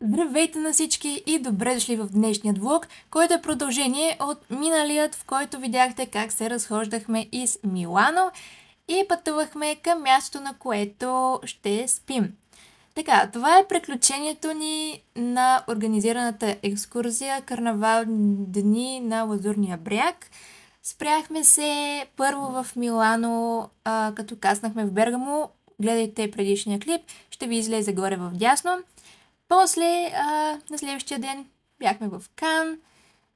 Здравейте на всички и добре дошли в днешният влог, който е продължение от миналият, в който видяхте как се разхождахме из Милано и пътувахме към мястото, на което ще спим. Така, това е приключението ни на организираната екскурзия Карнавал дни на Лазурния бряг. Спряхме се първо в Милано, като каснахме в Бергамо. Гледайте предишния клип, ще ви излезе горе в дясно. После, на следващия ден бяхме в Кан,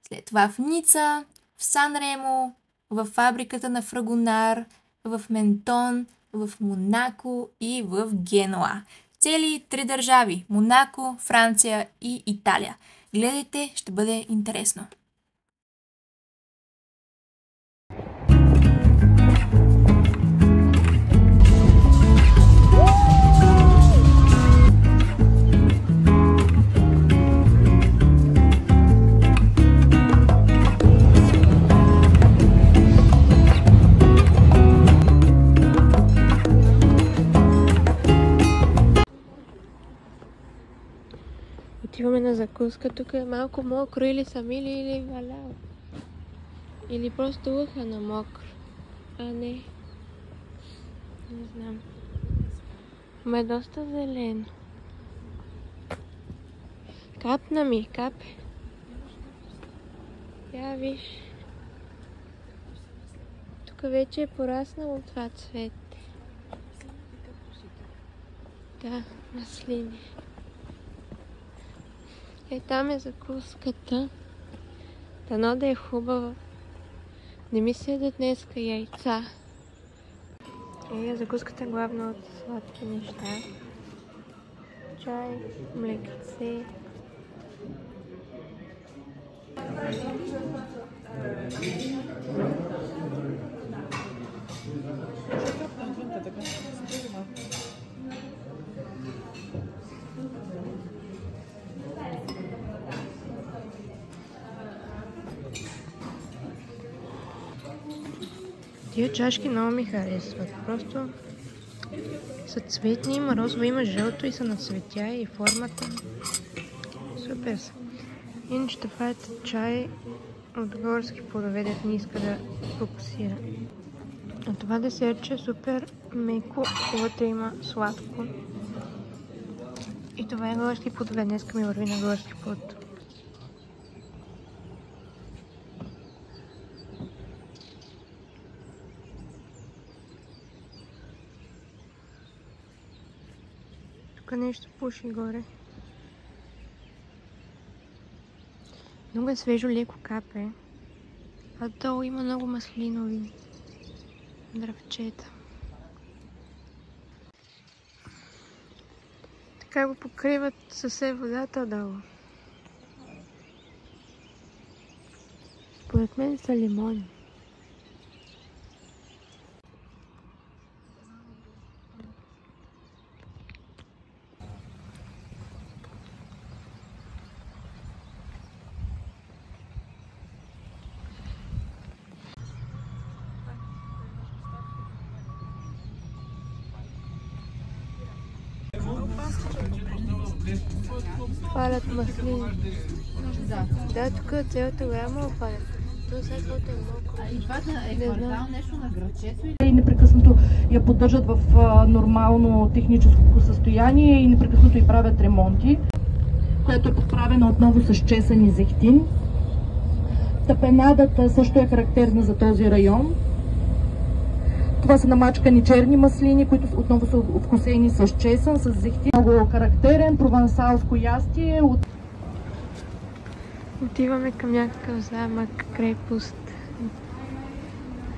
след това в Ница, в Сан Ремо, в фабриката на Фрагонар, в Ментон, в Монако и в Генуа. Цели 3 държави – Монако, Франция и Италия. Гледайте, ще бъде интересно. Отиваме на закуска. Тук е малко мокро или сами или валял. Или просто лъха на мокро. Не. Не знам. Ма е доста зелено. Капна ми, капе. Я виж. Тук вече е пораснало това цвете. Да, маслини. Там е закуската. Дано да е хубава. Не ми се ядат днеска яйца. Закуската главно от сладки неща. Чай, млекице. Тия чашки много ми харесват. Просто са цветни, има розово, има жълто и са на цветя и формата. Супер са. Иначе това е чай от горски плодове, дето не иска да фокусира. А това десертче е супер меко, вътре има сладко. И това е горски плодове, днеска ми върви на горски плод. Тук нещо пуши горе. Много е свежо, леко капе. А долу има много маслинови дръвчета. Така го покриват съвсем водата долу. Според мен са лимони. Палят маслини. Да, тук е цялата голяма опалят. Това сега каквото е мокро. И това е квартал нещо на грачето? И непрекъснато я поддържат в нормално техническо състояние и непрекъснато и правят ремонти, която е подправена отново с чесън и зехтин. Тапенадата също е характерна за този район. Това са намачкани черни маслини, които отново са вкусени с чесън, с зехтин. Много характерен провансалско ястие. Отиваме към някакъв замък, крепост.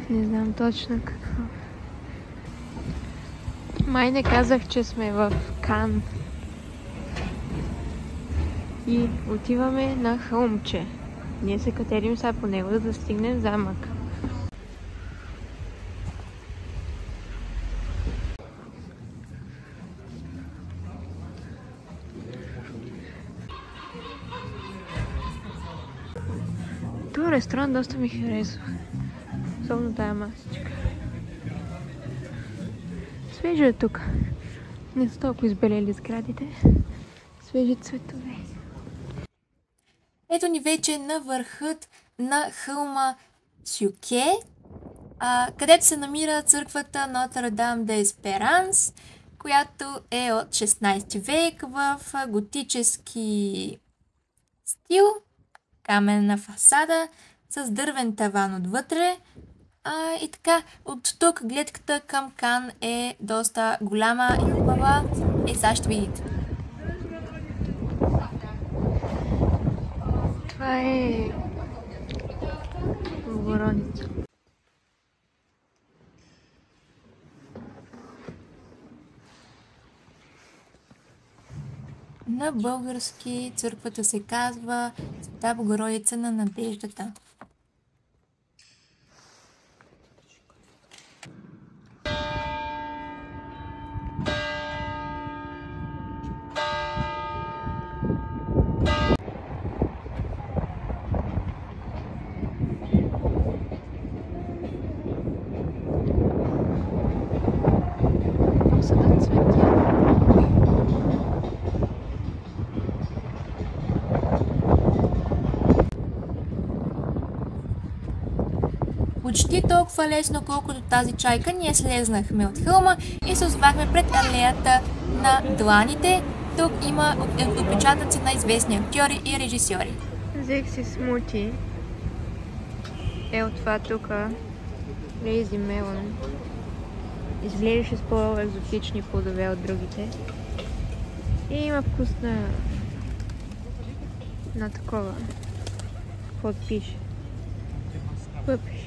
Не знам точно какво. Май не казах, че сме в Кан. И отиваме на хълмче. Ние се катерим сега по него, за да стигнем замък. Това ресторант доста ми харесва. Особено тая масичка. Свежо е тук. Не са толкова избелели сградите. свежи цветове. Ето ни вече на върхът на хълма Сюке, където се намира църквата Нотр-Дам де Есперанс, която е от 16 век в готически стил, каменна фасада с дървен таван отвътре. И така, от тук гледката към Кан е доста голяма и хубава. Сега ще видите. Това е Богородица. На български църквата се казва Света Богородица на надеждата. Почти толкова лесно, колкото тази чайка, ние слезнахме от хълма и се озовахме пред алеята на дланите. Тук има отпечатъци на известни актьори и режисьори. Взех си смути. От това тук. Лейзи мелон. Изглеждаше с по-екзотични плодове от другите. И има вкус на такова. Какво пише? Пъпиш.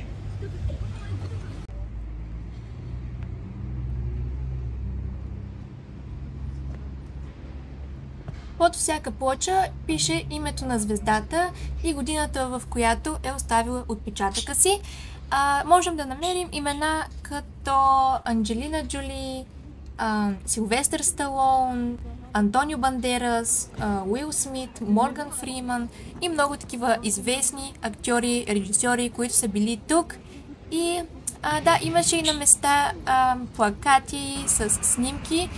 Под всяка плоча пише името на звездата и годината, в която е оставила отпечатъка си. Можем да намерим имена като Анджелина Джоли, Силвестър Сталон, Антонио Бандерас, Уил Смит, Морган Фриман и много такива известни актьори, режисьори, които са били тук. И да, имаше и на места плакати с снимки.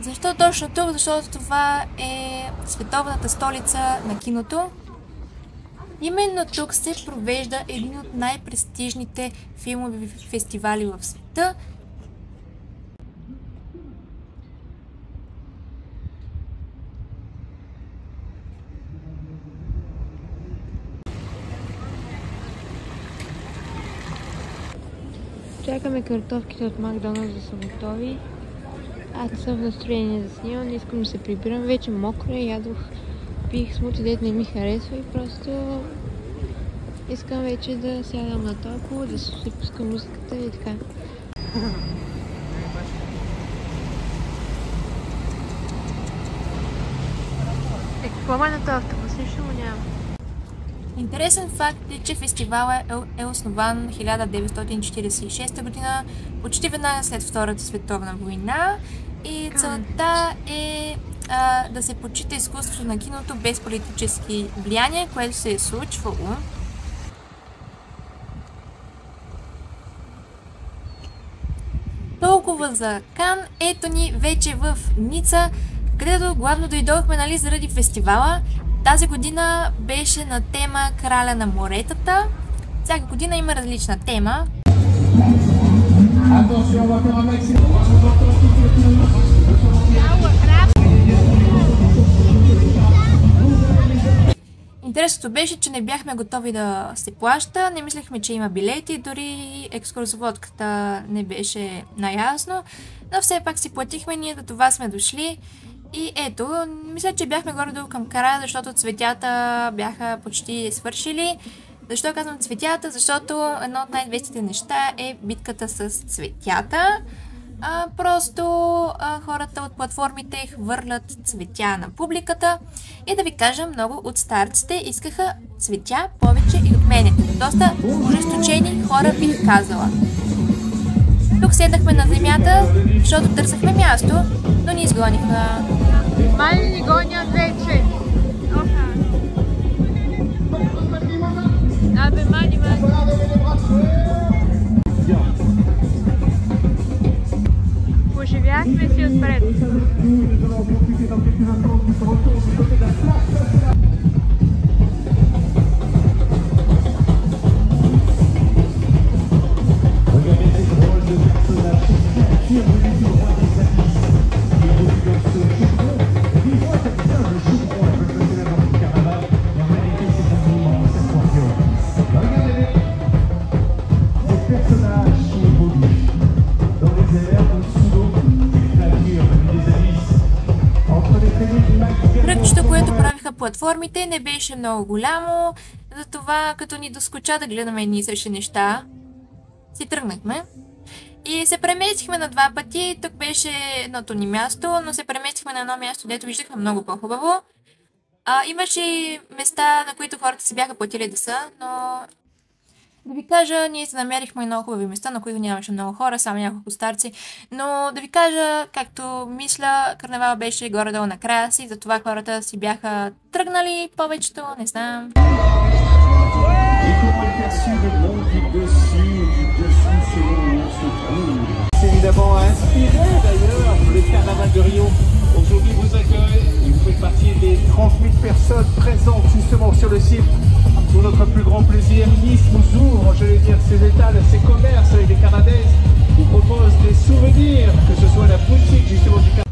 Защо точно тук? Защото това е световната столица на киното. Именно тук се провежда един от най-престижните филмови фестивали в света. Чакаме картофките от Макдоналдс да са готови. Аз съм в настроение да снимам, не искам да се прибирам. Вече мокро ядох, пих смути, дето не ми харесва и просто искам вече да сядам на толкова, да си пускам музиката и така. Какво ме на този автобус? Нищо му няма. Интересен факт е, че фестивалът е основан 1946 година, почти веднага след Втората световна война, и целта е да се почита изкуството на киното без политически влияния, което се е случвало. Толкова за Кан. Ето ни вече в Ница, където главно дойдохме, нали, заради фестивала. Тази година беше на тема Краля на моретата. Всяка година има различна тема. Интересното беше, че не бяхме готови да се плаща, не мислехме, че има билети, дори екскурзоводката не беше наясно, но все пак си платихме, ние до това сме дошли. И ето, мисля, че бяхме горе-долу към края, защото цветята бяха почти свършили. Защо казвам цветята? Защото едно от най-известните неща е битката с цветята. Просто хората от платформите хвърлят цветя на публиката. И да ви кажа, много от старците искаха цветя повече и от мене. Доста ожесточени хора, бих казала. Тук седнахме на земята, защото търсахме място, но ни изгониха. Май ни гонят вече. Абе, мани. Поживяхме си отпред. Кръгчето, което правиха платформите, не беше много голямо, затова като ни доскоча да гледаме едни и същи неща, си тръгнахме. И се преместихме на два пъти. Тук беше едното ни място, но се преместихме на едно място, дето виждахме много по-хубаво. Имаше и места, на които хората си бяха платили да са, но да ви кажа, ние се намерихме много хубави места, на които нямаше много хора, само няколко старци. Но да ви кажа, както мисля, карнавал беше горе-долу на края си, затова хората си бяха тръгнали повечето, не знам. C'est évidemment inspiré d'ailleurs le carnaval de Rio. Aujourd'hui vous accueille et vous faites partie des 30 000 personnes présentes justement sur le site. Pour notre plus grand plaisir, Nice nous ouvre, je vais dire, ses étals, ses commerces avec des Canadaises, nous propose des souvenirs, que ce soit la boutique justement du carnaval.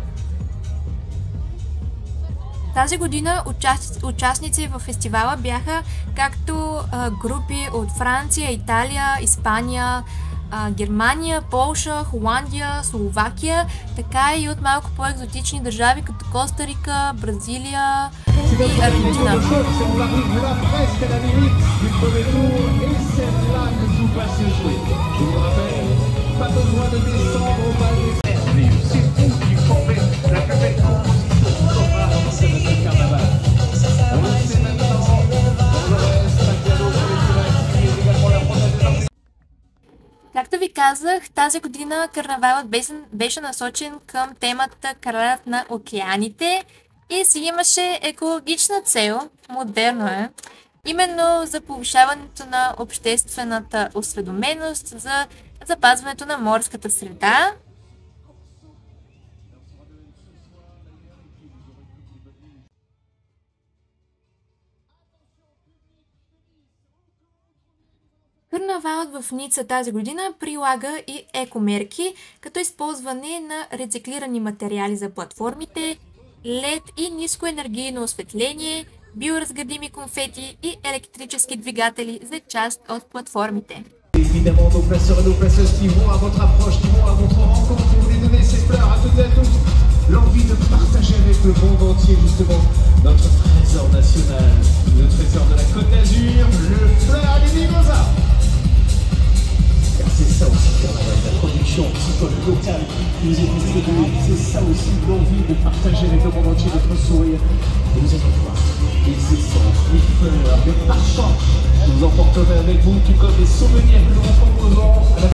Тази година участници в фестивала бяха както групи от Франция, Италия, Испания, Германия, Полша, Холандия, Словакия, така и от малко по-екзотични държави като Коста Рика, Бразилия и Аргентина. Както ви казах, тази година карнавалът беше насочен към темата Кралят на океаните и си имаше екологична цел, модерно е, именно за повишаването на обществената осведоменост за запазването на морската среда. Карнавалът в Ница тази година прилага и екомерки, като използване на рециклирани материали за платформите, LED и нискоенергийно осветление, биоразградими конфети и електрически двигатели за част от платформите. Évidemment, nos placeurs et nos placeuses qui vont à votre approche, qui vont à votre rencontre, vous voulez donner ces fleurs à toutes et à tous, l'envie de partager avec le monde entier justement notre trésor national, le trésor de la Côte d'Azur, le fleur des Mimosas. Car c'est ça aussi le carnaval, la production psychologique locale qui nous est distribuée, c'est ça aussi l'envie de partager avec le monde entier notre sourire. Et vous allez voir, les essences, les fleurs, les parfums, nous emporterez avec vous, tout comme les souvenirs que nous vous proposons à la...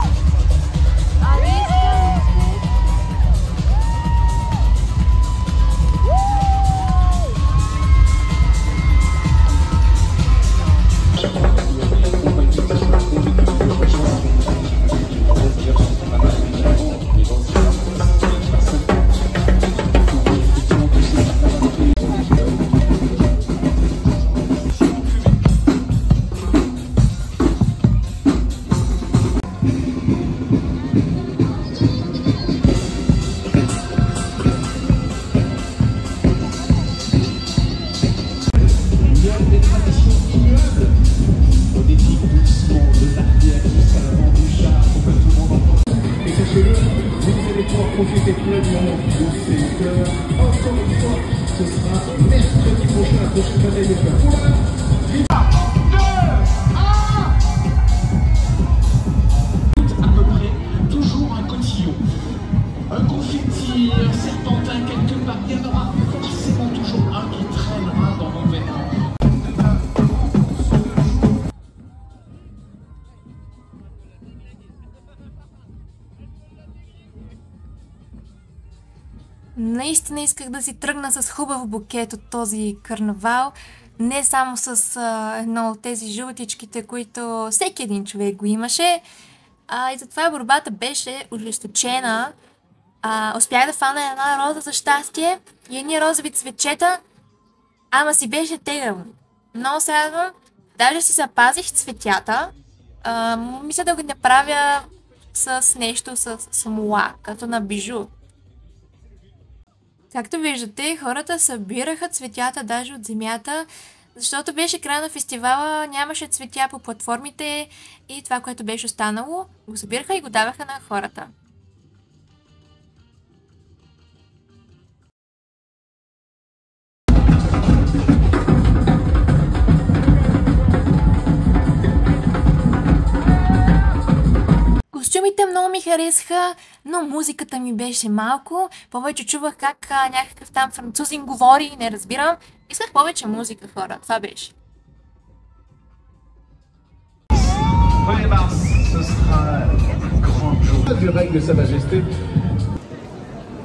Profitez pleinement de ces fleurs. Encore une fois, ce sera mercredi prochain, la prochaine bataille des fleurs. Pour la... 2, 1. À peu près, toujours un cotillon, un confetti, un serpentin quelque part. Il y en aura forcément toujours un qui traînera dans vos vêtements. Наистина исках да си тръгна с хубав букет от този карнавал, не само с едно от тези жълтичките, които всеки един човек го имаше. И затова борбата беше ожесточена. Успях да фана една роза за щастие и едни розови цветчета, ама си беше тегаво. Много се радвам. Даже си запазих цветята. Мисля да го направя с нещо с смола, като на бижу. Както виждате, хората събираха цветята даже от земята, защото беше край на фестивала, нямаше цветя по платформите и това, което беше останало, го събираха и го даваха на хората. Костюмите много ми харесаха, но музиката ми беше малко. Повече чувах как някакъв там французин говори, не разбирам. Исках повече музика, хора. Това беше.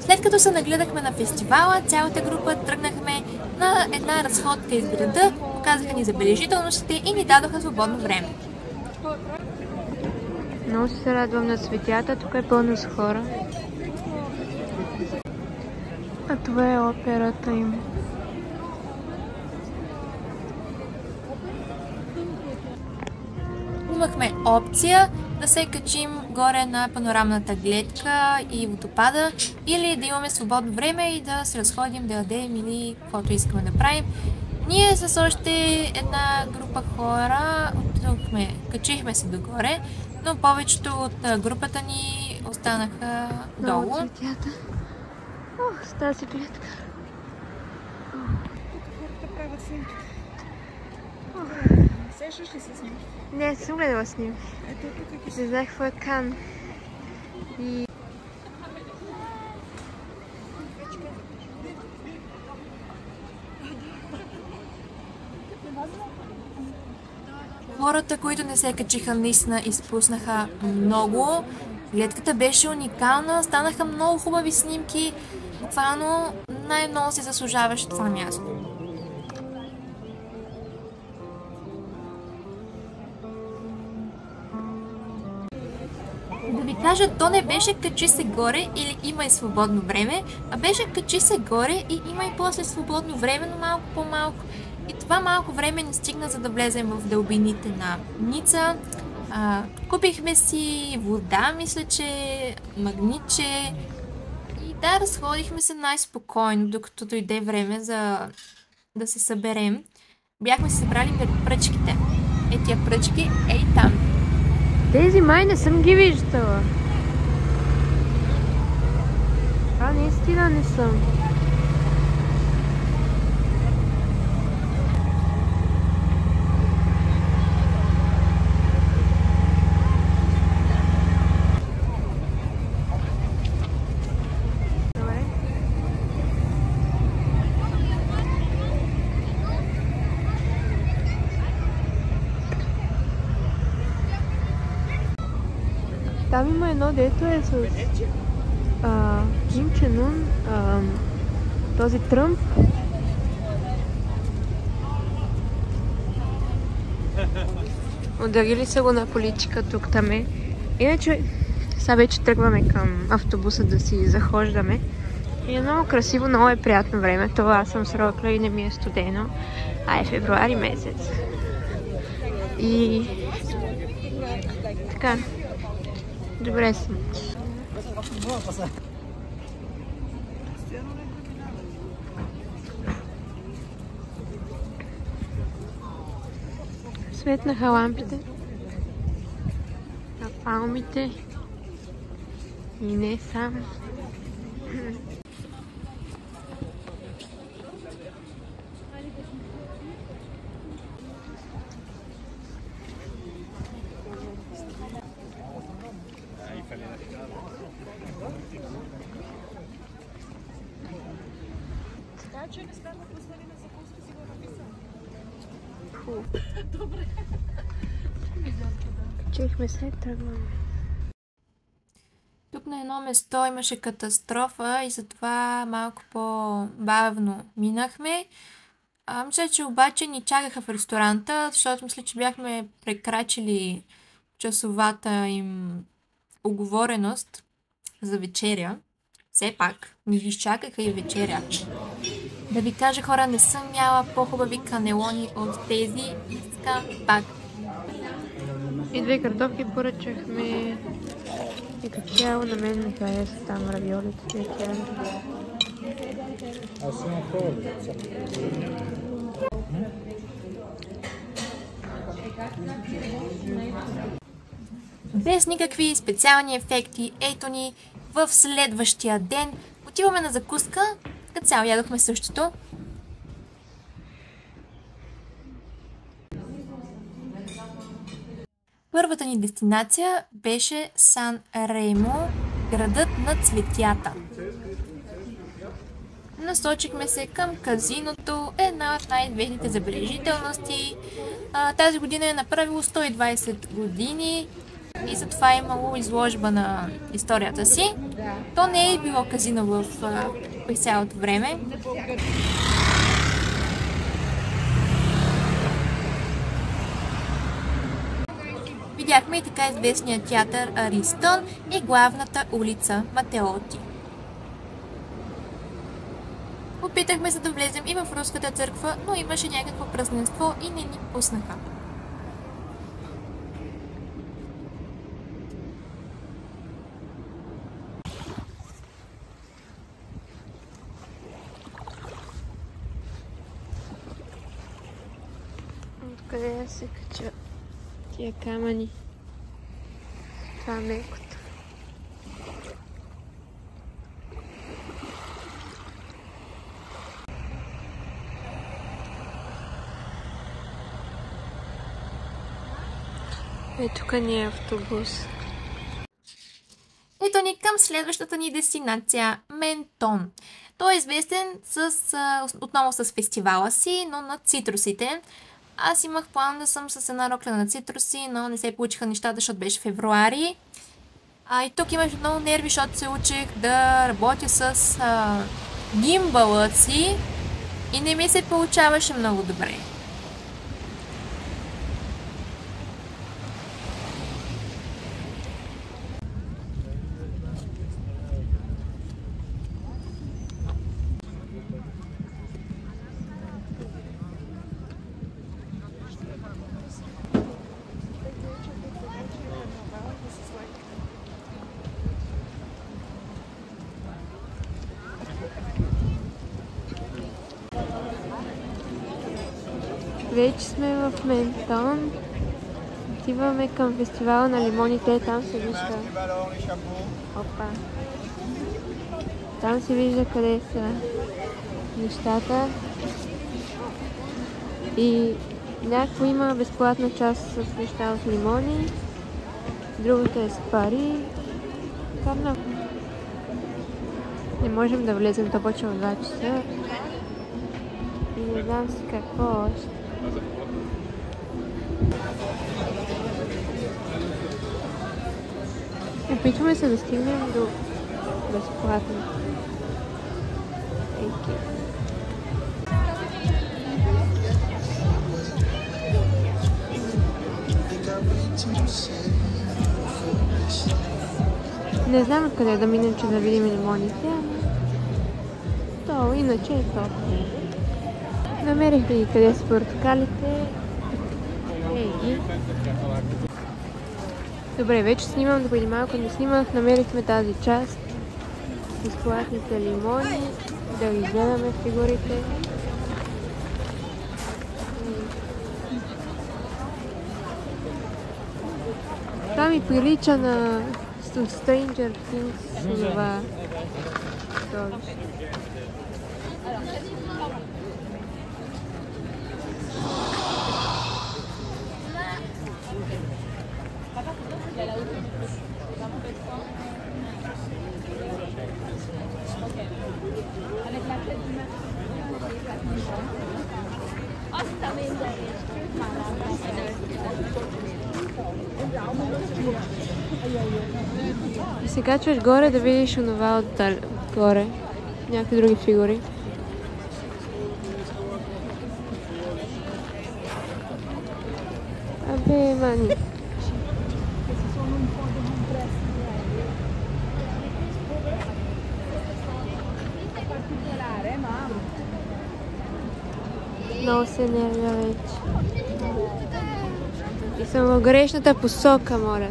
След като се нагледахме на фестивала, цялата група тръгнахме на една разходка из града, показаха ни забележителностите и ни дадоха свободно време. Много се радвам на цветята, тук е пълно с хора. А това е операта им. Имахме опция да се качим горе на панорамната гледка и водопада, или да имаме свободно време и да се разходим, да ядем или каквото искаме да правим. Ние с още една група хора качихме се догоре, но повечето от групата ни останаха долу. Много цветята. Ох, с тази гледка. Сещаш ли се с ним? Не, съм гледала с ним. Не знаех какво е Кан. И... Хората, които не се качиха, наистина изпуснаха много. Гледката беше уникална, станаха много хубави снимки. Буквално най-много се заслужаваше това място. Да ви кажа, то не беше качи се горе или има и свободно време, а беше качи се горе и има и после свободно време, но малко по-малко. И това малко време не стигна, за да влезем в дълбините на Ница. Купихме си вода, мисля, че магнитче. И да, разходихме се най-спокойно, докато дойде време за да се съберем. Бяхме се събрали пръчките. Тия пръчки, там. Тези май не съм ги виждала. Наистина не съм. Там има едно, дето е с Ким Чен Ун, този Тръмп. Ударили са го на поличка тук там е. Иначе сега вече тръгваме към автобуса да си захождаме. И е много красиво, много е приятно време. Това аз съм срокла и не ми е студено. А е февруари месец. И така. Добре съм. Светнаха лампите на палмите и не само. Качихме се, тръгваме. Тук на едно место имаше катастрофа и затова малко по-бавно минахме. Мисля, че обаче ни чакаха в ресторанта, защото мисля, че бяхме прекрачили часовата им уговореност за вечеря. Все пак ни изчакаха и вечеря. Да ви кажа, хора, не съм яла по-хубави канелони от тези. Искам пак. И две картофки поръчахме. И като цяло на мен ми хареса там равиолите. Без никакви специални ефекти, ето ни в следващия ден. Отиваме на закуска, като цяло ядохме същото. Първата ни дестинация беше Сан Реймо, градът на цветята. Насочихме се към казиното, една от най-известните забележителности. Тази година е направило 120 години и затова е имало изложба на историята си. То не е било казино през цялото време. Видяхме и така известния театър Аристон и главната улица Матеоти. Опитахме се да влезем и в руската църква, но имаше някакво празненство и не ни пуснаха. Откъде да се кача тия камъни? Това е мекото. Тук ни е автобус. Ето ни към следващата ни дестинация – Ментон. Той е известен отново с фестивала си, но на цитрусите. Аз имах план да съм с една рокля на цитруси, но не се получиха нещата, защото беше февруари. И тук имах много нерви, защото се учих да работя с гимбалът си и не ми се получаваше много добре. Вече сме в Ментон. Отиваме към фестивала на лимоните. Там се вижда. Опа. Там се вижда къде са нещата. И някакво има безплатна част с неща от лимони. Другата е с пари. Карна. Не можем да влезем, то почва в 2 часа. И не знам си какво още. Опитваме се да стигнем до безплатно. Не знам откъде да минем, че да видим лимоните, то иначе е топ. Намерих ли къде са портокалите? Ги. Добре, вече снимам, да преди малко не снимах, намерихме тази част. Безплатните лимони, да ги гледаме фигурите. Това ми прилича на Stranger Things, това чудовище. И се качваш горе да видиш онова отгоре. Някакви други фигури. Абе, мани. Много се нервя вече. И съм в грешната посока, моля.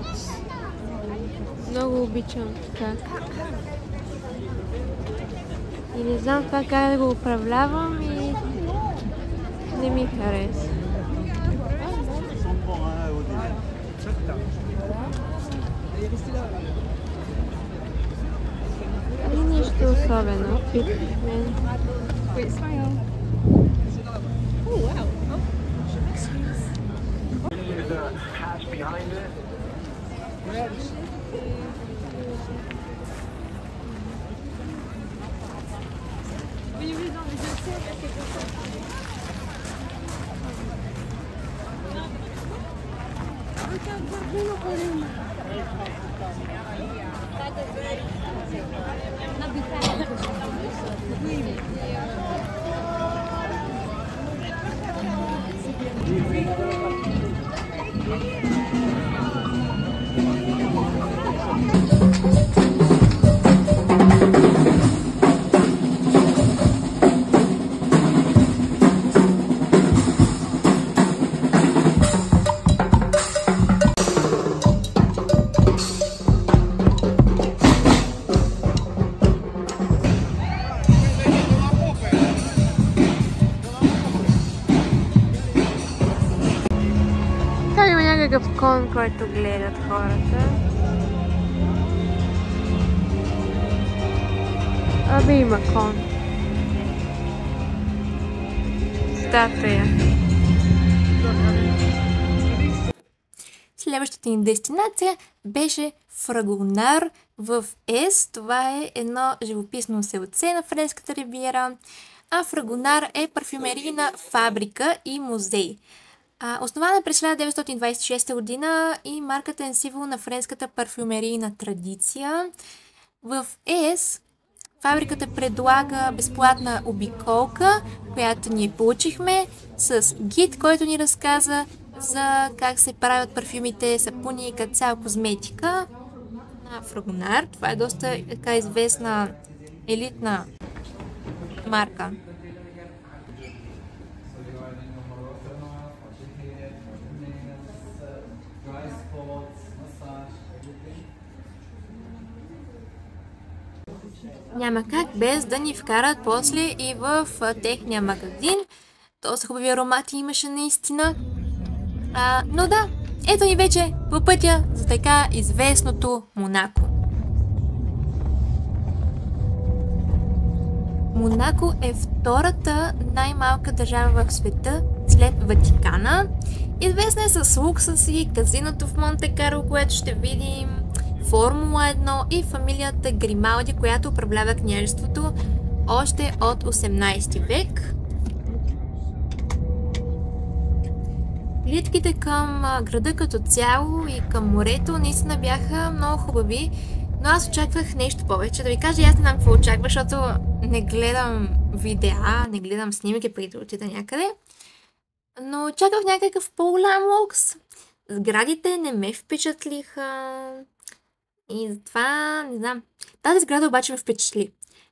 Много обичам така. И не знам това как да го управлявам и не ми хареса. И нищо особено. Behind it. Там има някакъв кон, който гледат хората. Абе има кон. Статуя. Следващата ни дестинация беше Фрагонар в Ес. Това е едно живописно селце на Френската ривиера. А Фрагонар е парфюмерийна фабрика и музей. Основана през 1926 година и марката е символ на френската парфюмерийна традиция. В ЕС фабриката предлага безплатна обиколка, която ние получихме с гид, който ни разказа за как се правят парфюмите, сапуни и като цяло козметика на Фрагонар. Това е доста така известна елитна марка. Няма как без да ни вкарат после и в техния магазин. Доста хубави аромати имаше наистина. Но да, ето ни вече по пътя за така известното Монако. Монако е втората най-малка държава в света след Ватикана. Известна е с лукса си, казиното в Монте Карло, което ще видим, Формула 1 и фамилията Грималди, която управлява княжеството още от 18 век. Гледките към града като цяло и към морето наистина бяха много хубави, но аз очаквах нещо повече. Да ви кажа, аз не знам какво очаквах, защото не гледам видеа, не гледам снимки преди да отида някъде, но очаквах някакъв по-голям лукс. Сградите не ме впечатлиха и затова не знам. Тази сграда обаче ме впечатли.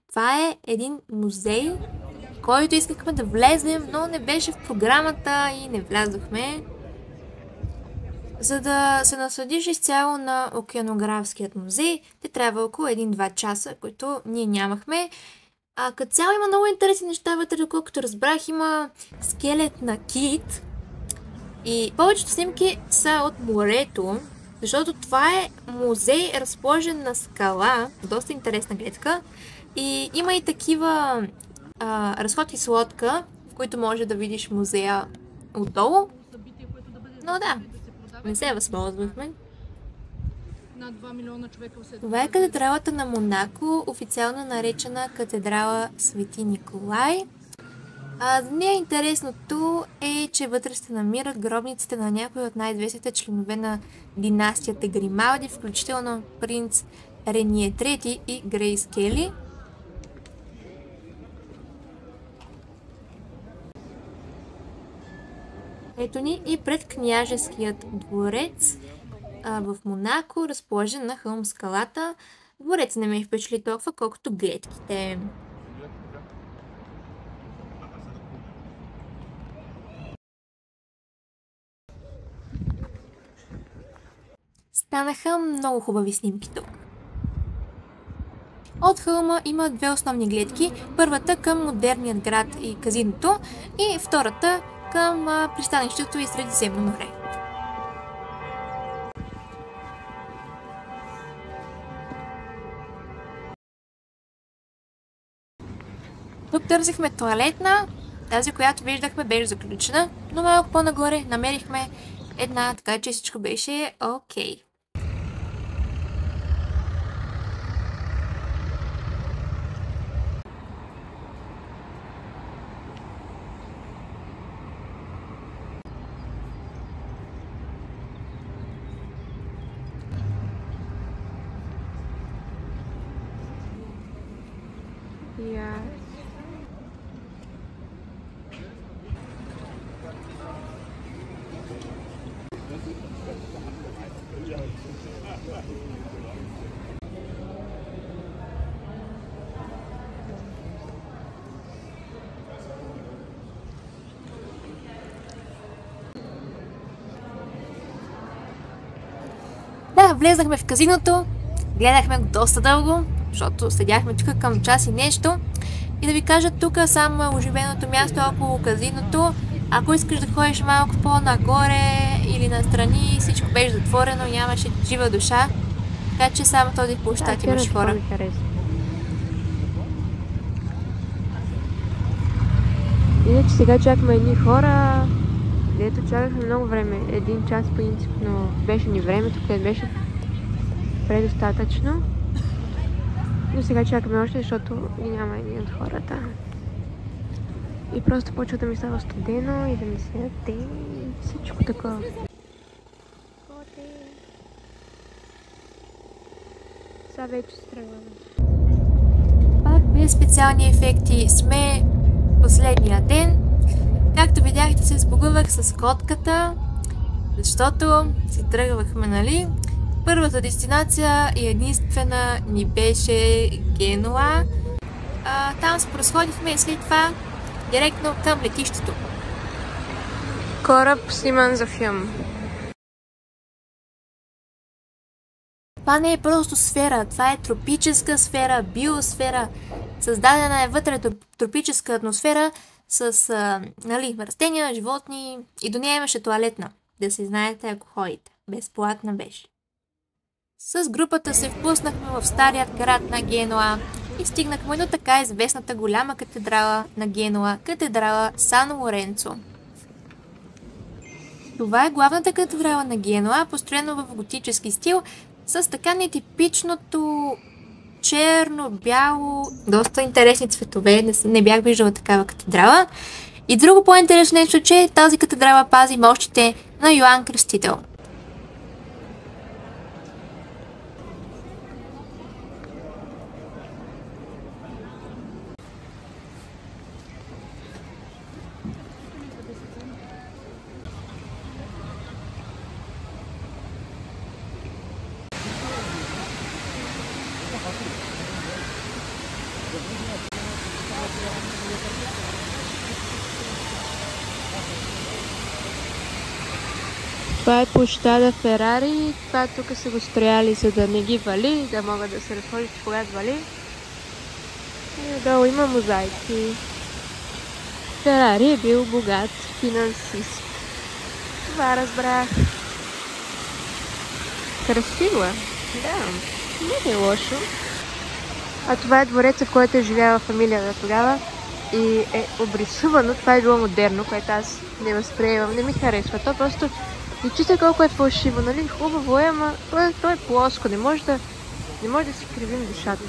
Това е един музей, който искахме да влезем, но не беше в програмата и не влязохме. За да се насладиш изцяло на океанографският музей, те трябва около 1-2 часа, които ние нямахме. Като цяло има много интересни неща вътре, доколкото разбрах, има скелет на кит. И повечето снимки са от морето, защото това е музей, разположен на скала, доста интересна гледка. И има и такива разходки с лодка, в които може да видиш музея отдолу. Но да, не се възползвахме. Над 2 милиона човека в света. Това е катедралата на Монако, официално наречена катедрала Свети Николай. За нея интересното е, че вътре се намират гробниците на някои от най-известните членове на династията Грималди, включително принц Рение III и Грейс Кели. Ето ни и пред княжеският дворец в Монако, разположен на хълм скалата. Дворец не ме впечатли толкова, колкото гледките. Станаха много хубави снимки тук. От хълма има две основни гледки. Първата към модерният град и казиното и втората към пристанището и Средиземно море. Тук търсихме тоалетна, тази, която виждахме, беше заключена, но малко по-нагоре намерихме една, така че всичко беше окей. Да, влезнахме в казиното, гледахме го доста дълго, защото седяхме тук към час и нещо. И да ви кажа, тук само е оживеното място около казиното. Ако искаш да ходиш малко по-нагоре или настрани, всичко беше затворено, нямаше жива душа. Така че само този площад имаш хора. Иначе сега чакаме едни хора, дето чакахме много време, 1 час принципно беше ни времето, където беше предостатъчно. Но сега чакаме още, защото и няма един от хората. И просто почва да ми става студено и да ми се яде и всичко такова. Сега вече се тръгваме. Пак без специални ефекти сме последния ден. Както видяхте, се сбогувах с котката, защото си тръгвахме, нали? Първата дестинация и единствена ни беше Генуа. Там се разходихме и след това директно към летището. Кораб сниман за филм. Това не е просто сфера, това е тропическа сфера, биосфера. Създадена е вътре тропическа атмосфера с нали, растения, животни и до нея имаше тоалетна. Да се знаете, ако ходите. Безплатна беше. С групата се впуснахме в старият град на Генуа и стигнахме до така известната голяма катедрала на Генуа, катедрала Сан Лоренцо. Това е главната катедрала на Генуа, построена в готически стил, с така нетипичното черно-бяло, доста интересни цветове, не бях виждала такава катедрала. И друго по-интересно нещо, че тази катедрала пази мощите на Йоан Кръстител. Това е площада Ферари. Това тук са го строяли, за да не ги вали, да могат да се разходят когато вали. И отдолу има мозайки. Ферари е бил богат финансист. Това разбрах. Красиво е. Да, не е лошо. А това е двореца, в който е живяла фамилията тогава. И е обрисувано. Това е било модерно, което аз не възприемам. Не ми харесва. То просто и чуйте колко е фалшиво, нали? Хубаво е, ама то е плоско. Не може да си кривим душата.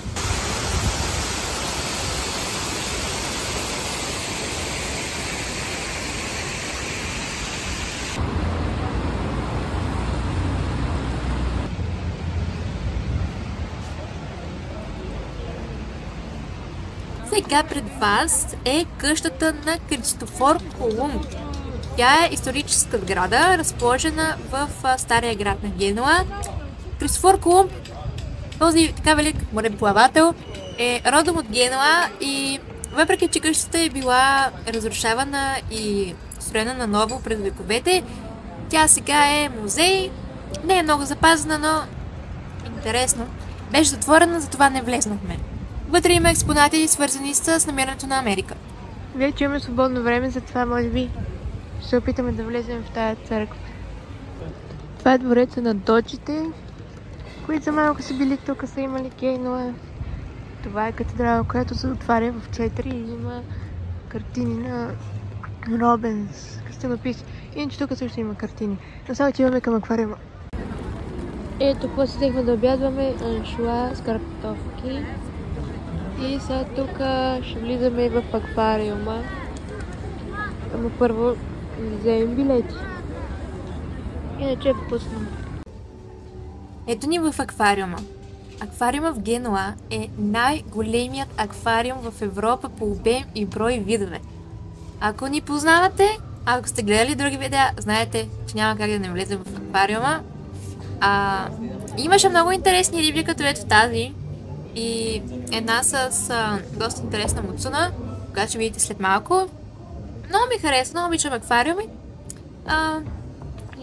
Сега пред вас е къщата на Кристофор Колумб. Тя е историческа сграда, разположена в стария град на Генуа. Кристофор Колумб, този така велик мореплавател, е родом от Генуа и въпреки че къщата е била разрушавана и строена наново през вековете, тя сега е музей. Не е много запазена, но интересно. Беше затворена, затова не влезнахме. Вътре има експонати, свързани с намирането на Америка. Вече имаме свободно време, затова може би ще опитаме да влезем в тази църква. Това е двореца на доджите, които за малко са били тук, са имали Генуа. Това е катедрала, която се отваря в 4 и има картини на Робенс, кръстенопис. Иначе тук също има картини. Но сега отиваме към аквариума. Ето, после взехме да обядваме аншуа с картофки. И сега тук ще влизаме в аквариума. Ама първо вземем билети. Иначе е вкусно. Ето ни в аквариума. Аквариума в Генуа е най-големият аквариум в Европа по обем и брой видове. Ако ни познавате, ако сте гледали други видеа, знаете, че няма как да не влезем в аквариума. Имаше много интересни риби, като ето тази. И една с доста интересна муцуна, която ще видите след малко. Много ми харесва, много обичам аквариуми.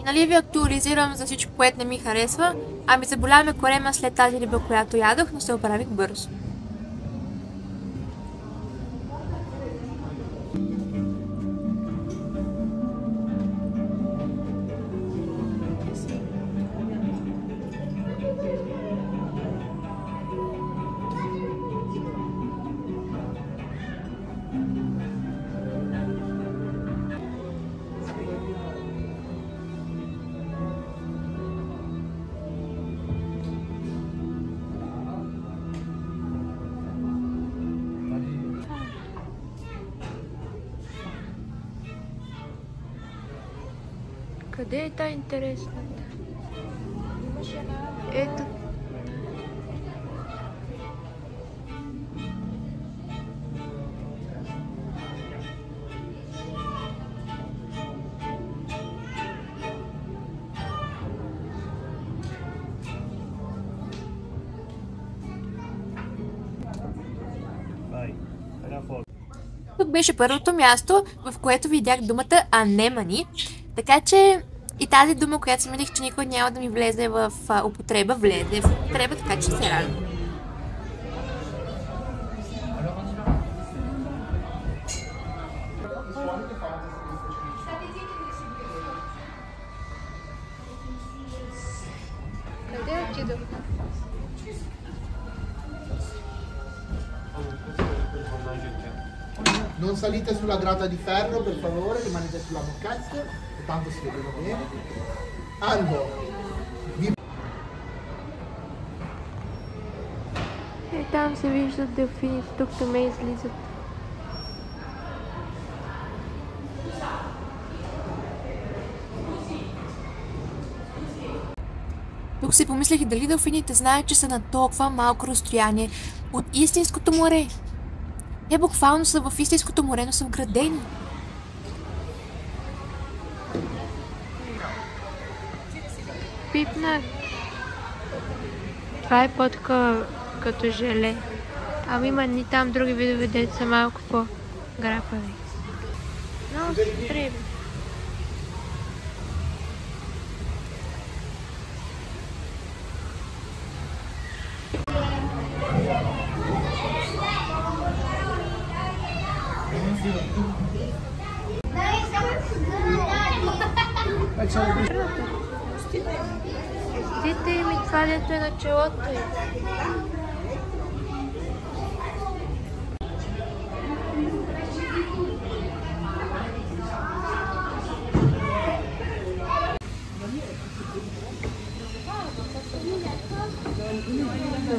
И нали ви актуализирам за всичко, което не ми харесва. Ами заболя ме корема след тази риба, която ядох, но се оправих бързо. Къде е та интересната? Ето. Тук беше първото място, в което видях думата анемани. Така че и тази дума, която си мислех, че никой няма да ми влезе в употреба, влезе в употреба, така че се радвам. Къде отидох? Non salite sulla grata di ferro, per favore, rimanete sulla moquette, tanto si vedono bene. Allora, Там се виждат делфините, тук там излизат. Тук си помислих дали делфините знаят, че са на толкова малко разстояние от истинското море. Те буквално са в истинското море, но са вградени. Пипнах. Това е по-такова като желе. Ама има ни там други видове, дето са малко по-грапави. Много се трябва. Стите ми това, дето е на челото им.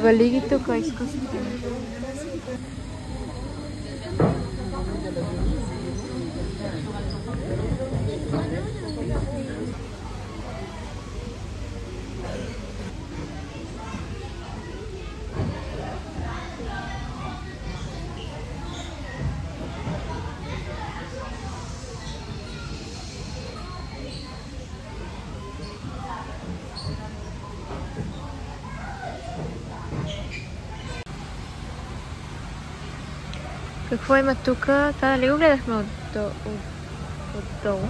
Вали ги тук, изкуствено. Какво има тук? Това дали го гледахме отдолу?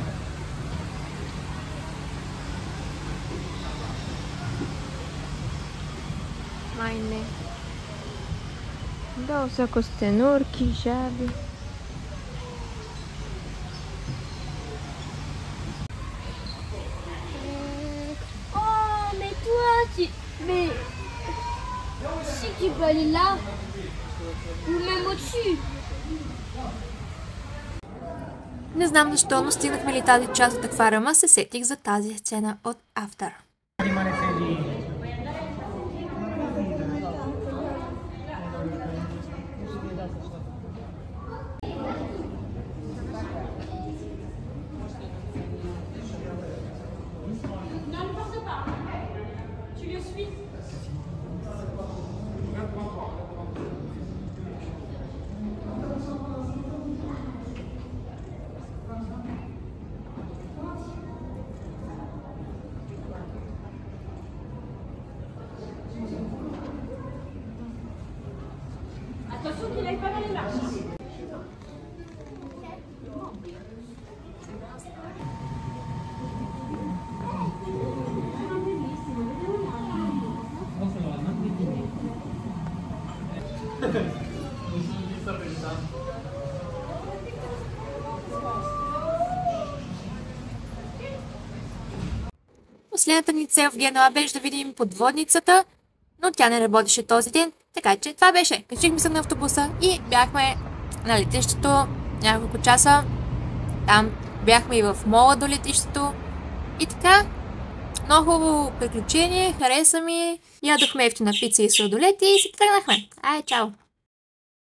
Май не. Долу са костенурки, жаби. Mais toi, mais si tu peux aller là, ou même au-dessus. Не знам защо, но стигнахме ли тази част от аквариума, се сетих за тази сцена от After. Последната ни цел в Генуа беше да видим подводницата, но тя не работеше този ден, така че това беше. Качихме се на автобуса и бяхме на летището няколко часа. Там бяхме и в мола до летището. И така, много хубаво приключение, хареса ми. Ядохме ефтина пица и сладолети и си тръгнахме. Ай, чао!